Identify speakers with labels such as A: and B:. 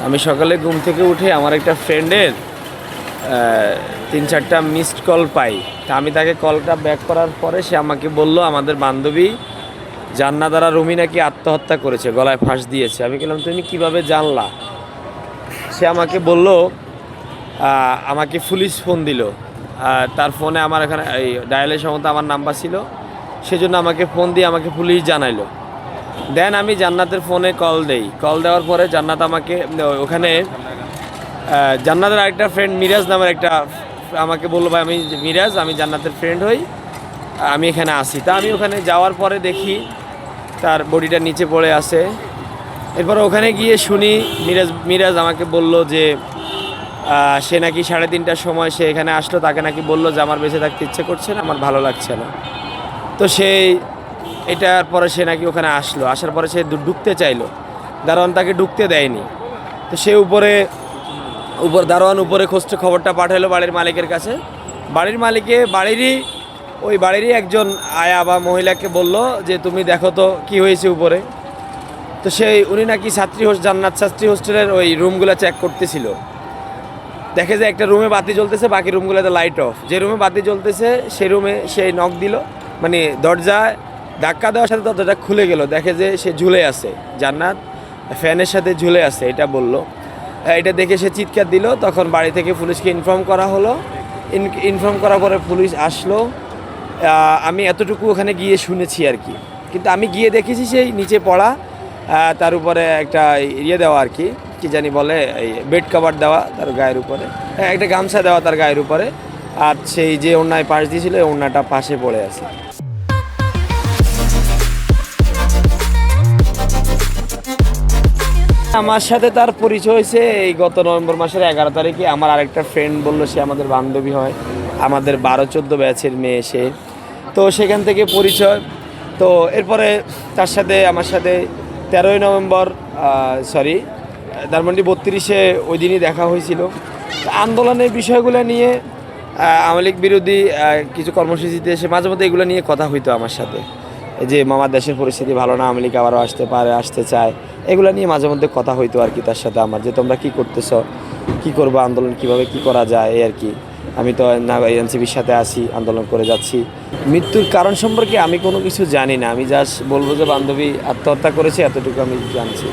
A: আমি সকালে ঘুম থেকে উঠে আমার একটা ফ্রেন্ডের 3-4টা মিসড কল পাই। তা আমি তাকে কলটা ব্যাক করার পরে সে আমাকে বলল আমাদের বান্ধবী জান্নাতারা রুমি নাকি আত্মহত্যা করেছে, গলায় ফাঁস দিয়েছে। আমি বললাম তুমি কিভাবে জানলা? সে আমাকে বলল আমাকে পুলিশ ফোন দিল। তার ফোনে আমার এখানে এই ডায়ালের সম্বন্ধে আমার নাম্বার ছিল, সেজন্য আমাকে ফোন দিয়ে আমাকে পুলিশ জানাইলো। দেন আমি জান্নাতের ফোনে কল দেই। কল দেওয়ার পরে জান্নাত আমাকে ওখানে জান্নাতের আরেকটা ফ্রেন্ড মিরাজ নামের একটা আমাকে বললো ভাই আমি মিরাজ, আমি জান্নাতের ফ্রেন্ড হই, আমি এখানে আসি। তা আমি ওখানে যাওয়ার পরে দেখি তার বডিটা নিচে পড়ে আছে। এরপর ওখানে গিয়ে শুনি মিরাজ আমাকে বলল যে সে নাকি 3:30টার সময় সে এখানে আসলো, তাকে নাকি বললো যে আমার বেঁচে থাকতে ইচ্ছে করছে না, আমার ভালো লাগছে না। তো সেই এটার পরে সে নাকি ওখানে আসলো, আসার পরে সে ঢুকতে চাইলো, দারোয়ান তাকে ঢুকতে দেয়নি। তো সে দারোয়ান উপরে খবরটা পাঠালো বাড়ির মালিকের কাছে। বাড়িরই একজন আয়া বা মহিলাকে বলল যে তুমি দেখো তো কি হয়েছে উপরে। তো উনি নাকি জান্নাত ছাত্রী হোস্টেলের ওই রুমগুলো চেক করতেছিল। দেখে যে একটা রুমে বাতি জ্বলতেছে, বাকি রুমগুলোতে লাইট অফ। যে রুমে বাতি জ্বলতেছে সেই রুমে সে নক দিল, মানে দরজায় ধাক্কা দেওয়ার সাথে দরজাটা খুলে গেল। দেখে যে সে ঝুলে আছে, জান্নাত ফ্যানের সাথে ঝুলে আছে, এটা বলল। এটা দেখে সে চিৎকার দিল। তখন বাড়ি থেকে পুলিশকে ইনফর্ম করা হলো। ইনফর্ম করার পরে পুলিশ আসলো। আমি এতটুকু ওখানে গিয়ে শুনেছি আর কি, কিন্তু আমি গিয়ে দেখেছি সেই নিচে পড়া, তার উপরে একটা দেওয়া আর কি জানি বলে, এই বেড কভার দেওয়া তার গায়ের উপরে, একটা গামছা দেওয়া তার গায়ের উপরে, আর সেই যে ওড়নায় পাশ দিয়েছিল এই ওড়নাটা পাশে পড়ে আছে। আমার সাথে তার পরিচয় হয়েছে এই গত নভেম্বর মাসের 11 তারিখে। আমার আরেকটা ফ্রেন্ড বলল সে আমাদের বান্ধবী হয়, আমাদের 12-14 ব্যাচের মেয়ে সে। তো সেখান থেকে পরিচয়। তো এরপরে তার সাথে আমার সাথে 13ই নভেম্বর ধানমন্ডি 32-এ ওই দিনই দেখা হয়েছিল। আন্দোলনের বিষয়গুলো নিয়ে আওয়ামী লীগ বিরোধী কিছু কর্মসূচিতে এসে মাঝে মধ্যে এগুলো নিয়ে কথা হইতো আমার সাথে, যে মামার দেশের পরিস্থিতি ভালো না, আওয়ামী লীগ আবারও আসতে চায়, এগুলো নিয়ে মাঝে মধ্যে কথা হইতো আর কি তার সাথে আমার, যে তোমরা কী করতেছ, কী করবো, আন্দোলন কীভাবে কী করা যায় এই আর কি। আমি তো এনসিপির সাথে আছি, আন্দোলন করে যাচ্ছি। মৃত্যুর কারণ সম্পর্কে আমি কোনো কিছু জানি না, আমি জাস্ট বলবো যে বান্ধবী আত্মহত্যা করেছে, এতটুকু আমি জানছি।